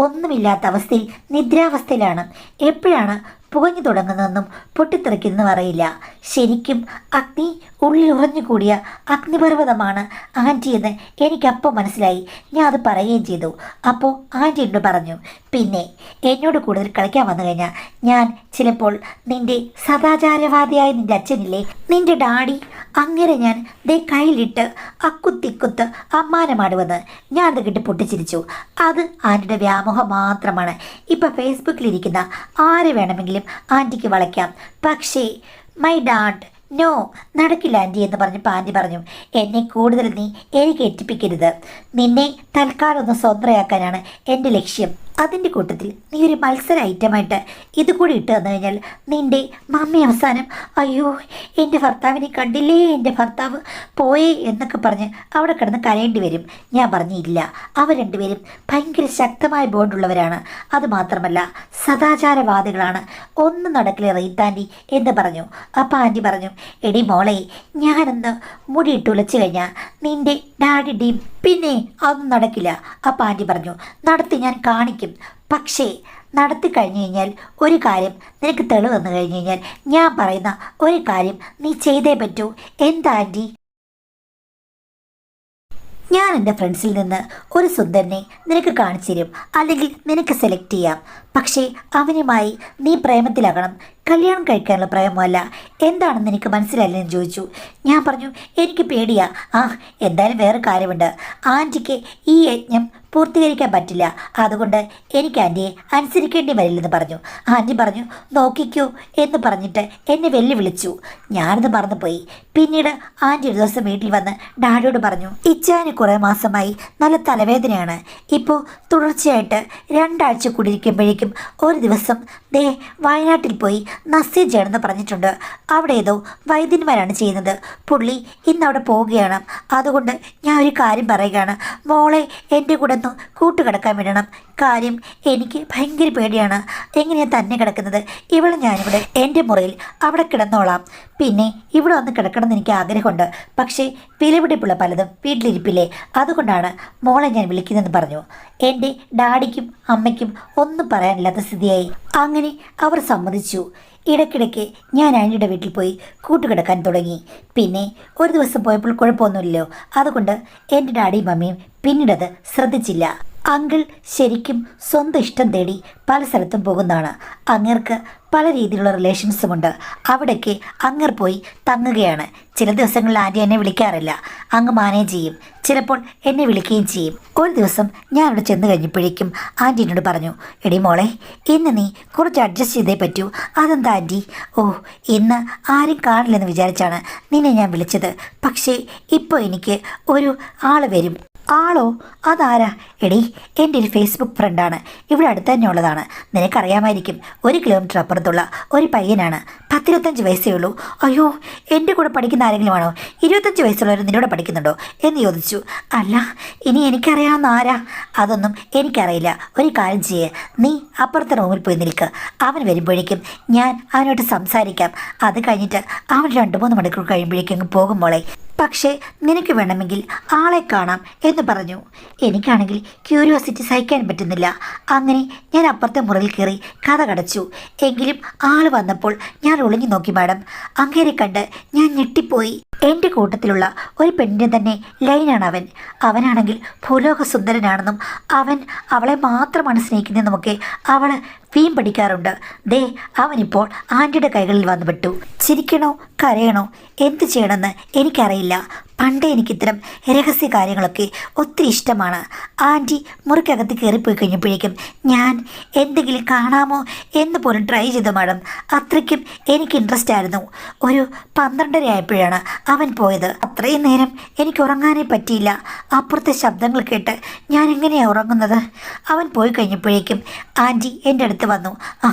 ഒന്നുമില്ലാത്ത അവസ്ഥയിൽ നിദ്രാവസ്ഥയിലാണ്. എപ്പോഴാണ് പുകഞ്ഞു തുടങ്ങുന്നതെന്നും പൊട്ടിത്തെറിക്കുന്നതും അറിയില്ല. ശരിക്കും അഗ്നി ഉള്ളിൽ ഉറഞ്ഞുകൂടിയ അഗ്നിപർവ്വതമാണ് ആൻറ്റി എന്ന് എനിക്കപ്പോൾ മനസ്സിലായി. ഞാൻ അത് പറയുകയും ചെയ്തു. അപ്പോൾ ആൻറ്റി എന്നോട് പറഞ്ഞു, പിന്നെ എന്നോട് കൂടുതൽ കളിക്കാൻ വന്നു കഴിഞ്ഞാൽ ഞാൻ ചിലപ്പോൾ നിൻ്റെ സദാചാരവാദിയായ നിൻ്റെ അച്ഛനില്ലേ, നിൻ്റെ ഡാഡി, അങ്ങനെ ഞാൻ ദേ കയ്യിലിട്ട് അക്കുത്തിക്കുത്ത് അമ്മാനമാടുവെന്ന് ഞാൻ അത് കിട്ടി പൊട്ടിച്ചിരിച്ചു. അത് ആൻറ്റിയുടെ വ്യാമോഹം മാത്രമാണ്. ഇപ്പം ഫേസ്ബുക്കിലിരിക്കുന്ന ആരെ വേണമെങ്കിലും ആൻറ്റിക്ക് വളയ്ക്കാം. പക്ഷേ മൈ ഡാഡ് നോ, നടക്കില്ല ആൻറ്റി എന്ന് പറഞ്ഞപ്പോൾ ആൻറ്റി പറഞ്ഞു, എന്നെ കൂടുതൽ നീ എനിക്ക് ഏൽപ്പിക്കരുത്. നിന്നെ തൽക്കാലം ഒന്ന് സ്വന്തമാക്കാനാണ് എൻ്റെ ലക്ഷ്യം. അതിൻ്റെ കൂട്ടത്തിൽ നീ ഒരു മത്സര ഐറ്റമായിട്ട് ഇത് കൂടി ഇട്ട് തന്നു കഴിഞ്ഞാൽ നിൻ്റെ മമ്മി അവസാനം അയ്യോ എൻ്റെ ഭർത്താവിനെ കണ്ടില്ലേ, എൻ്റെ ഭർത്താവ് പോയേ എന്നൊക്കെ പറഞ്ഞ് അവിടെ കിടന്ന് കരയേണ്ടി വരും. ഞാൻ പറഞ്ഞില്ല, അവർ രണ്ടുപേരും ഭയങ്കര ശക്തമായ ബോണ്ടുള്ളവരാണ്. അതുമാത്രമല്ല സദാചാരവാദികളാണ്. ഒന്നും നടക്കില്ല റീത്താൻറ്റി എന്ന് പറഞ്ഞു. അപ്പം ആൻറ്റി പറഞ്ഞു, എടി മോളെ, ഞാനൊന്ന് മുടിയിട്ട് ഉലച്ചു കഴിഞ്ഞാൽ നിൻ്റെ ഡാഡിയുടെയും പിന്നെ അതൊന്നും നടക്കില്ല. അപ്പം ആൻറ്റി പറഞ്ഞു, നടത്തി ഞാൻ കാണിക്കും. പക്ഷേ നടത്തി കഴിഞ്ഞു കഴിഞ്ഞാൽ ഒരു കാര്യം നിനക്ക് തെളിവ് വന്നു കഴിഞ്ഞു കഴിഞ്ഞാൽ ഞാൻ പറയുന്ന ഒരു കാര്യം നീ ചെയ്തേ പറ്റൂ. എന്താ ആൻറ്റി? ഞാൻ എൻ്റെ ഫ്രണ്ട്സിൽ നിന്ന് ഒരു സുന്ദരനെ നിനക്ക് കാണിച്ചു തരും, അല്ലെങ്കിൽ നിനക്ക് സെലക്ട് ചെയ്യാം. പക്ഷേ അവനുമായി നീ പ്രേമത്തിലാകണം, കല്യാണം കഴിക്കാനുള്ള പ്രേമമല്ല. എന്താണെന്ന് എനിക്ക് മനസ്സിലായില്ലെന്ന് ചോദിച്ചു. ഞാൻ പറഞ്ഞു, എനിക്ക് പേടിയാ. എന്തായാലും വേറെ കാര്യമുണ്ട്, ആൻറ്റിക്ക് ഈ യജ്ഞം പൂർത്തീകരിക്കാൻ പറ്റില്ല, അതുകൊണ്ട് എനിക്ക് ആൻറ്റിയെ അനുസരിക്കേണ്ടി വരില്ലെന്ന് പറഞ്ഞു. ആൻറ്റി പറഞ്ഞു, നോക്കിക്കോ എന്ന് പറഞ്ഞിട്ട് എന്നെ വെല്ലുവിളിച്ചു. ഞാനത് മറന്നുപോയി. പിന്നീട് ആൻറ്റി ഒരു ദിവസം വീട്ടിൽ വന്ന് ഡാഡിയോട് പറഞ്ഞു, ഇച്ചാന് കുറേ മാസമായി നല്ല തലവേദനയാണ്. ഇപ്പോൾ തുടർച്ചയായിട്ട് 2 ആഴ്ച കൂടിയിരിക്കുമ്പോഴേക്കും ഒരു ദിവസം ദേ വയനാട്ടിൽ പോയി നസീജ് ആണെന്ന് പറഞ്ഞിട്ടുണ്ട്. അവിടെ ഏതോ വൈദ്യന്മാരാണ് ചെയ്യുന്നത്. പുള്ളി ഇന്ന് അവിടെ പോവുകയാണ്. അതുകൊണ്ട് ഞാൻ ഒരു കാര്യം പറയുകയാണ്, മോളെ എൻ്റെ കൂടെ ഒന്ന് കൂട്ടുകിടക്കാൻ വിടണം. കാര്യം എനിക്ക് ഭയങ്കര പേടിയാണ്. എങ്ങനെയാണ് തന്നെ കിടക്കുന്നത്? ഇവിടെ ഞാനിവിടെ എൻ്റെ മുറിയിൽ അവിടെ കിടന്നോളാം. പിന്നെ ഇവിടെ വന്ന് കിടക്കണമെന്ന് എനിക്ക് ആഗ്രഹമുണ്ട്. പക്ഷേ വിലപിടിപ്പുള്ള പലതും വീട്ടിലിരിപ്പില്ലേ, അതുകൊണ്ടാണ് മോളെ ഞാൻ വിളിക്കുന്നതെന്ന് പറഞ്ഞു. എൻ്റെ ഡാഡിക്കും അമ്മയ്ക്കും ഒന്നും പറയാനില്ലാത്ത സ്ഥിതിയായി. അങ്ങനെ അവർ സമ്മതിച്ചു. ഇടയ്ക്കിടയ്ക്ക് ഞാൻ ആൻറ്റിയുടെ വീട്ടിൽ പോയി കൂട്ടുകിടക്കാൻ തുടങ്ങി. പിന്നെ ഒരു ദിവസം പോയപ്പോൾ കുഴപ്പമൊന്നുമില്ലല്ലോ, അതുകൊണ്ട് എൻ്റെ ഡാഡിയും മമ്മിയും പിന്നീടത് ശ്രദ്ധിച്ചില്ല. അങ്കിൾ ശരിക്കും സ്വന്തം ഇഷ്ടം തേടി പല സ്ഥലത്തും പോകുന്നതാണ്. അങ്ങേർക്ക് പല രീതിയിലുള്ള റിലേഷൻസുമുണ്ട്. അവിടേക്ക് അങ്ങേർ പോയി തങ്ങുകയാണ്. ചില ദിവസങ്ങളിൽ ആൻറ്റി എന്നെ വിളിക്കാറില്ല, അങ്ങ് മാനേജ് ചെയ്യും. ചിലപ്പോൾ എന്നെ വിളിക്കുകയും ചെയ്യും. ഒരു ദിവസം ഞാൻ അവിടെ ചെന്ന് കഴിഞ്ഞപ്പോഴേക്കും ആൻറ്റി എന്നോട് പറഞ്ഞു, എടി മോളെ, ഇന്ന് നീ കുറച്ച് അഡ്ജസ്റ്റ് ചെയ്തേ പറ്റൂ. അതെന്താ ആൻറ്റി? ഓ, ഇന്ന് ആരും കാണില്ലെന്ന് വിചാരിച്ചാണ് നിന്നെ ഞാൻ വിളിച്ചത്. പക്ഷേ ഇപ്പോൾ എനിക്ക് ഒരു ആൾ വരും. ആളോ? അതാരാ? എടി, എൻ്റെ ഒരു ഫേസ്ബുക്ക് ഫ്രണ്ടാണ്. ഇവിടെ അടുത്ത് തന്നെ ഉള്ളതാണ്. നിനക്കറിയാമായിരിക്കും. 1 കിലോമീറ്റർ അപ്പുറത്തുള്ള ഒരു പയ്യനാണ്. 10-25 വയസ്സേ ഉള്ളൂ. അയ്യോ, എൻ്റെ കൂടെ പഠിക്കുന്ന ആരെങ്കിലും ആണോ? 25 വയസ്സുള്ളവർ നിന്നോട് പഠിക്കുന്നുണ്ടോ എന്ന് ചോദിച്ചു. അല്ല, ഇനി എനിക്കറിയാവുന്ന ആരാ? അതൊന്നും എനിക്കറിയില്ല. ഒരു കാര്യം ചെയ്യേ, നീ അപ്പുറത്തെ റൂമിൽ പോയി നിൽക്ക്. അവൻ വരുമ്പോഴേക്കും ഞാൻ അവനോട്ട് സംസാരിക്കാം. അത് കഴിഞ്ഞിട്ട് അവൻ 2-3 മണിക്കൂർ കഴിയുമ്പോഴേക്കും അങ്ങ് പോകുമ്പോളെ. പക്ഷേ നിനക്ക് വേണമെങ്കിൽ ആളെ കാണാം എന്ന് പറഞ്ഞു. എനിക്കാണെങ്കിൽ ക്യൂരിയോസിറ്റി സഹിക്കാൻ പറ്റുന്നില്ല. അങ്ങനെ ഞാൻ അപ്പുറത്തെ മുറിയിൽ കയറി കഥ കടച്ചു. എങ്കിലും ആൾ വന്നപ്പോൾ ഞാൻ ഒളിഞ്ഞു നോക്കി. മാഡം, അങ്ങേരെ കണ്ട് ഞാൻ ഞെട്ടിപ്പോയി. എൻ്റെ കൂട്ടത്തിലുള്ള ഒരു പെണ്ണിൻ്റെ തന്നെ ലൈനാണ് അവൻ. അവനാണെങ്കിൽ ഭൂലോക സുന്ദരനാണെന്നും അവൻ അവളെ മാത്രമാണ് സ്നേഹിക്കുന്നതെന്നുമൊക്കെ അവൾ വീം പഠിക്കാറുണ്ട്. ദേ, അവനിപ്പോൾ ആൻറ്റിയുടെ കൈകളിൽ വന്നുപെട്ടു. ചിരിക്കണോ കരയണോ എന്ത് ചെയ്യണമെന്ന് എനിക്കറിയില്ല. പണ്ടേ എനിക്കിത്തരം രഹസ്യ കാര്യങ്ങളൊക്കെ ഒത്തിരി ഇഷ്ടമാണ്. ആൻറ്റി മുറിക്കകത്ത് കയറിപ്പോയി കഴിഞ്ഞപ്പോഴേക്കും ഞാൻ എന്തെങ്കിലും കാണാമോ എന്ന് പോലും ട്രൈ ചെയ്തു മാഡം. അത്രയ്ക്കും എനിക്ക് ഇൻട്രസ്റ്റ് ആയിരുന്നു. ഒരു 12:30 ആയപ്പോഴാണ് അവൻ പോയത്. അത്രയും നേരം എനിക്ക് ഉറങ്ങാനേ പറ്റിയില്ല. അപ്പുറത്തെ ശബ്ദങ്ങൾ കേട്ട് ഞാൻ എങ്ങനെയാണ് ഉറങ്ങുന്നത്? അവൻ പോയി കഴിഞ്ഞപ്പോഴേക്കും ആൻറ്റി എൻ്റെ അടുത്ത് വന്നു.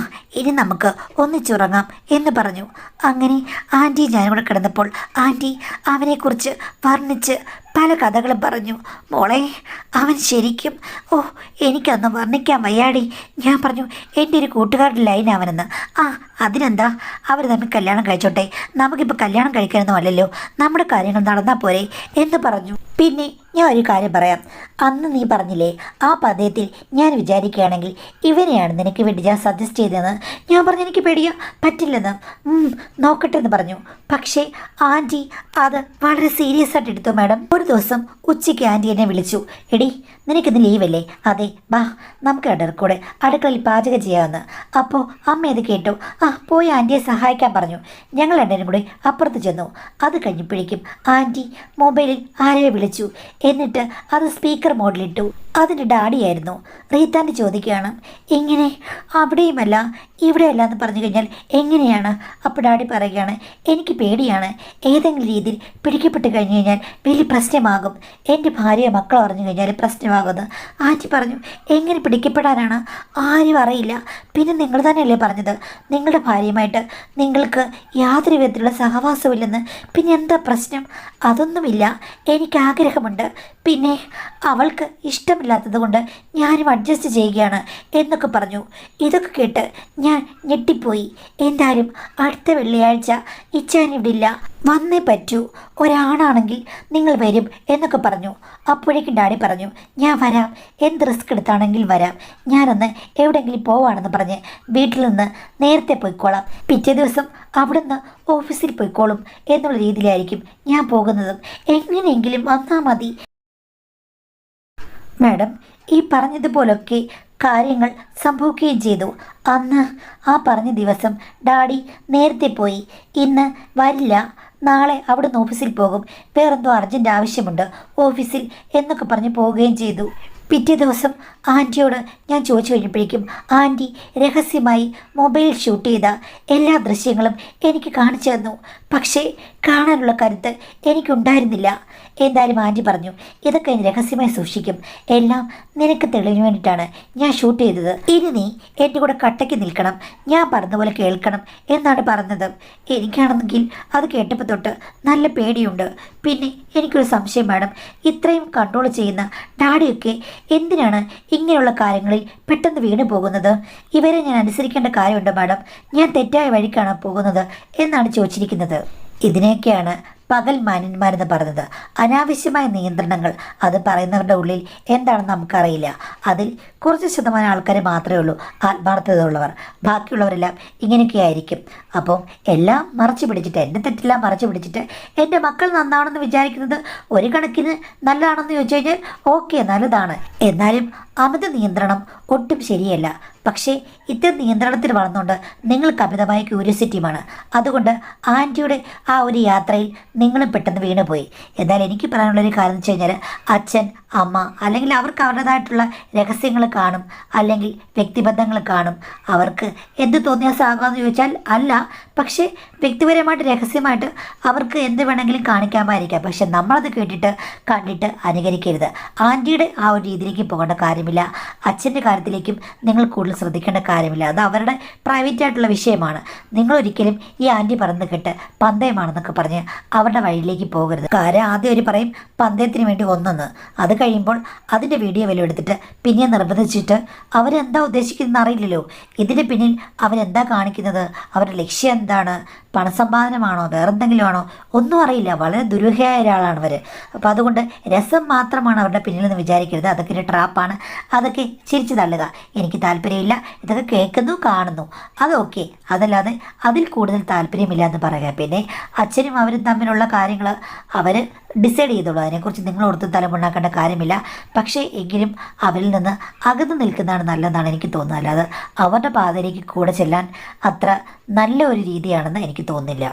ഇനി നമുക്ക് ഒന്നിച്ചുറങ്ങാം എന്ന് പറഞ്ഞു. അങ്ങനെ ആൻറ്റി ഞാനിവിടെ കിടന്നപ്പോൾ ആൻറ്റി അവനെക്കുറിച്ച് വർണ്ണിച്ച് പല കഥകളും പറഞ്ഞു. മോളെ, അവൻ ശരിക്കും എനിക്കന്ന് വർണ്ണിക്കാൻ വയ്യാടി. ഞാൻ പറഞ്ഞു, എൻ്റെ ഒരു കൂട്ടുകാരുടെ ലൈൻ അവനെന്ന്. അതിനെന്താ, അവർ തമ്മിൽ കല്യാണം കഴിച്ചോട്ടെ, നമുക്കിപ്പോൾ കല്യാണം കഴിക്കാനൊന്നും അല്ലല്ലോ, നമ്മുടെ കാര്യങ്ങൾ നടന്നാൽ പോരെ എന്ന് പറഞ്ഞു. പിന്നെ ഞാൻ ഒരു കാര്യം പറയാം. അന്ന് നീ പറഞ്ഞില്ലേ ആ പദ്യത്തിൽ, ഞാൻ വിചാരിക്കുകയാണെങ്കിൽ ഇവനെയാണ് നിനക്ക് വേണ്ടി ഞാൻ സജസ്റ്റ് ചെയ്തതെന്ന്. ഞാൻ പറഞ്ഞു, എനിക്ക് പേടിയാ, പറ്റില്ലെന്ന്. നോക്കട്ടെ എന്ന് പറഞ്ഞു. പക്ഷേ ആൻറ്റി അത് വളരെ സീരിയസ് ആയിട്ട് എടുത്തു മാഡം. ഒരു ദിവസം ഉച്ചയ്ക്ക് ആൻറ്റി എന്നെ വിളിച്ചു. എടി, നിനക്കിന്ന് ലീവല്ലേ? അതെ, ബാ നമുക്ക് കൂടെ അടുക്കളയിൽ പാചകം ചെയ്യാമെന്ന്. അപ്പോൾ അമ്മ അത് കേട്ടു. പോയി ആൻറ്റിയെ സഹായിക്കാൻ പറഞ്ഞു. ഞങ്ങൾ രണ്ടുപേരും കൂടെ അപ്പുറത്ത് ചെന്നു. അത് കഴിഞ്ഞപ്പോഴേക്കും ആൻറ്റി മൊബൈലിൽ ആരെയെ വിളിച്ചു. എന്നിട്ട് അത് സ്പീക്കർ മോഡിലിട്ടു. അതിൻ്റെ ഡാഡിയായിരുന്നു. റീത്താൻ്റെ ചോദിക്കുകയാണ്, ഇങ്ങനെ അവിടെയുമല്ല ഇവിടെയല്ല എന്ന് പറഞ്ഞു കഴിഞ്ഞാൽ എങ്ങനെയാണ്? അപ്പോൾ ഡാഡി പറയുകയാണ്, എനിക്ക് പേടിയാണ്. ഏതെങ്കിലും രീതിയിൽ പിടിക്കപ്പെട്ട് കഴിഞ്ഞു കഴിഞ്ഞാൽ വലിയ പ്രശ്നം പ്രശ്നമാകും. എൻ്റെ ഭാര്യയോ മക്കളോ അറിഞ്ഞു കഴിഞ്ഞാൽ പ്രശ്നമാകുമെന്ന് ആൻറ്റി പറഞ്ഞു. എങ്ങനെ പിടിക്കപ്പെടാനാണ്? ആരും അറിയില്ല. പിന്നെ നിങ്ങൾ തന്നെയല്ലേ പറഞ്ഞത് നിങ്ങളുടെ ഭാര്യയുമായിട്ട് നിങ്ങൾക്ക് യാതൊരു വിധത്തിലുള്ള സഹവാസമില്ലെന്ന്? പിന്നെ എന്താ പ്രശ്നം? അതൊന്നുമില്ല, എനിക്ക് ആഗ്രഹമുണ്ട്. പിന്നെ അവൾക്ക് ഇഷ്ടമില്ലാത്തത് കൊണ്ട് ഞാനും അഡ്ജസ്റ്റ് ചെയ്യുകയാണ് എന്നൊക്കെ പറഞ്ഞു. ഇതൊക്കെ കേട്ട് ഞാൻ ഞെട്ടിപ്പോയി. എന്തായാലും അടുത്ത വെള്ളിയാഴ്ച ഇച്ചാൻ ഇവിടെ ഇല്ല, വന്നേ പറ്റൂ. ഒരാണാണെങ്കിൽ നിങ്ങൾ വരും എന്നൊക്കെ പറഞ്ഞു. അപ്പോഴേക്കും ഡാഡി പറഞ്ഞു, ഞാൻ വരാം, എന്ത് റിസ്ക് എടുത്താണെങ്കിൽ വരാം. ഞാനൊന്ന് എവിടെയെങ്കിലും പോവാണെന്ന് പറഞ്ഞ് വീട്ടിൽ നിന്ന് നേരത്തെ പോയിക്കോളാം. പിറ്റേ ദിവസം അവിടുന്ന് ഓഫീസിൽ പോയിക്കോളും എന്നുള്ള രീതിയിലായിരിക്കും ഞാൻ പോകുന്നതും. എങ്ങനെയെങ്കിലും വന്നാൽ മതി. മാഡം, ഈ പറഞ്ഞതുപോലൊക്കെ കാര്യങ്ങൾ സംഭവിക്കുകയും ചെയ്തു. അന്ന് ആ പറഞ്ഞ ദിവസം ഡാഡി നേരത്തെ പോയി. ഇന്ന് വരില്ല, നാളെ അവിടുന്ന് ഓഫീസിൽ പോകും, വേറെന്തോ അർജൻറ്റ് ആവശ്യമുണ്ട് ഓഫീസിൽ എന്നൊക്കെ പറഞ്ഞ് പോവുകയും ചെയ്തു. പിറ്റേ ദിവസം ആൻറ്റിയോട് ഞാൻ ചോദിച്ചു കഴിഞ്ഞപ്പോഴേക്കും ആൻറ്റി രഹസ്യമായി മൊബൈൽ ഷൂട്ട് ചെയ്ത എല്ലാ ദൃശ്യങ്ങളും എനിക്ക് കാണിച്ചു തന്നു. പക്ഷേ കാണാനുള്ള കരുത്ത് എനിക്കുണ്ടായിരുന്നില്ല. എന്തായാലും ആൻറ്റി പറഞ്ഞു, ഇതൊക്കെ ഞാൻ രഹസ്യമായി സൂക്ഷിക്കും, എല്ലാം നിനക്ക് തെളിവിന് വേണ്ടിയിട്ടാണ് ഞാൻ ഷൂട്ട് ചെയ്തത്. ഇനി നീ എൻ്റെ കൂടെ കട്ടയ്ക്ക് നിൽക്കണം, ഞാൻ പറഞ്ഞതുപോലെ കേൾക്കണം എന്നാണ് പറഞ്ഞത്. എനിക്കാണെന്നെങ്കിൽ അത് കേട്ടപ്പോൾ തൊട്ട് നല്ല പേടിയുണ്ട്. പിന്നെ എനിക്കൊരു സംശയം മാഡം, ഇത്രയും കൺട്രോൾ ചെയ്യുന്ന ഡാഡിയൊക്കെ എന്തിനാണ് ഇങ്ങനെയുള്ള കാര്യങ്ങളിൽ പെട്ടെന്ന് വീണു പോകുന്നത്? ഇവരെ ഞാൻ അനുസരിക്കേണ്ട കാര്യമുണ്ട് മാഡം? ഞാൻ തെറ്റായ വഴിക്കാണ് പോകുന്നത് എന്നാണ് ചോദിച്ചിരിക്കുന്നത്. ഇതിനെയൊക്കെയാണ് പകൽ മാന്യന്മാരെന്ന് പറയുന്നത്. അനാവശ്യമായ നിയന്ത്രണങ്ങൾ, അത് പറയുന്നവരുടെ ഉള്ളിൽ എന്താണെന്ന് നമുക്കറിയില്ല. അതിൽ കുറച്ച് ശതമാനം ആൾക്കാർ മാത്രമേ ഉള്ളൂ ആത്മാർത്ഥത ഉള്ളവർ. ബാക്കിയുള്ളവരെല്ലാം ഇങ്ങനെയൊക്കെ ആയിരിക്കും. അപ്പം എല്ലാം മറച്ചു പിടിച്ചിട്ട്, എൻ്റെ തെറ്റെല്ലാം മറച്ചു പിടിച്ചിട്ട് എൻ്റെ മക്കൾ നന്നാണെന്ന് വിചാരിക്കുന്നത് ഒരു കണക്കിന് നല്ലതാണെന്ന് ചോദിച്ചു കഴിഞ്ഞാൽ ഓക്കെ, നല്ലതാണ്. എന്നാലും അമിത നിയന്ത്രണം ഒട്ടും ശരിയല്ല. പക്ഷേ ഇത്തരം നിയന്ത്രണത്തിൽ വളർന്നുകൊണ്ട് നിങ്ങൾക്ക് അമിതമായ ക്യൂരിയോസിറ്റിയുമാണ്. അതുകൊണ്ട് ആൻറ്റിയുടെ ആ ഒരു യാത്രയിൽ നിങ്ങളും പെട്ടെന്ന് വീണുപോയി. എന്നാൽ എനിക്ക് പറയാനുള്ളൊരു കാര്യം എന്ന് വെച്ച് കഴിഞ്ഞാൽ, അച്ഛൻ അമ്മ അല്ലെങ്കിൽ അവർക്ക് അവരുടേതായിട്ടുള്ള രഹസ്യങ്ങൾ കാണും, അല്ലെങ്കിൽ വ്യക്തിബന്ധങ്ങൾ കാണും. അവർക്ക് എന്ത് തോന്നിയാസാകാമെന്ന് ചോദിച്ചാൽ അല്ല, പക്ഷേ വ്യക്തിപരമായിട്ട് രഹസ്യമായിട്ട് അവർക്ക് എന്ത് വേണമെങ്കിലും കാണിക്കാമായിരിക്കാം. പക്ഷെ നമ്മളത് കേട്ടിട്ട് കണ്ടിട്ട് അനുകരിക്കരുത്. ആൻറ്റിയുടെ ആ ഒരു രീതിയിലേക്ക് പോകേണ്ട കാര്യമില്ല. അച്ഛൻ്റെ കാര്യത്തിലേക്കും നിങ്ങൾ കൂടുതൽ ശ്രദ്ധിക്കേണ്ട കാര്യമില്ല. അത് അവരുടെ പ്രൈവറ്റ് ആയിട്ടുള്ള വിഷയമാണ്. നിങ്ങളൊരിക്കലും ഈ ആൻറ്റി പറഞ്ഞ് കേട്ട് പന്തയമാണെന്നൊക്കെ പറഞ്ഞ് അവരുടെ വഴിയിലേക്ക് പോകരുത്. കാര്യം ആദ്യം അവർ പറയും പന്തയത്തിന് വേണ്ടി ഒന്നെന്ന്, അത് കഴിയുമ്പോൾ അതിൻ്റെ വീഡിയോ വില എടുത്തിട്ട് പിന്നെ നിർബന്ധിച്ചിട്ട് അവരെന്താ ഉദ്ദേശിക്കുന്നതെന്ന് അറിയില്ലല്ലോ. ഇതിന് പിന്നിൽ അവരെന്താ കാണിക്കുന്നത്, അവരുടെ ലക്ഷ്യം എന്താണ്, പണസമ്പാദനമാണോ വേറെന്തെങ്കിലും ആണോ ഒന്നും അറിയില്ല. വളരെ ദുരൂഹയായ ഒരാളാണ് അവർ. അപ്പോൾ അതുകൊണ്ട് രസം മാത്രമാണ് അവരുടെ പിന്നിലെന്ന് വിചാരിക്കരുത്. അതൊക്കെ ഒരു ട്രാപ്പാണ്. അതൊക്കെ ചിരിച്ചു തള്ളുക. എനിക്ക് താല്പര്യമില്ല, ഇതൊക്കെ കേൾക്കുന്നു കാണുന്നു, അതൊക്കെ. അതല്ലാതെ അതിൽ കൂടുതൽ താല്പര്യമില്ല എന്ന് പറയുക. പിന്നെ അച്ഛനും അവരും തമ്മിലുള്ള കാര്യങ്ങൾ അവർ ഡിസൈഡ് ചെയ്തോളൂ. അതിനെക്കുറിച്ച് നിങ്ങൾ ഓർത്ത് തലമുണ്ടാക്കേണ്ട കാര്യമില്ല. പക്ഷേ എങ്കിലും അവരിൽ നിന്ന് അകന്നു നിൽക്കുന്നതാണ് നല്ലതെന്നാണ് എനിക്ക് തോന്നുന്നത്. അല്ലാതെ അവരുടെ പാതയിലേക്ക് കൂടെ ചെല്ലാൻ അത്ര നല്ല ഒരു രീതിയാണെന്ന് എനിക്ക് തോന്നുന്നില്ല.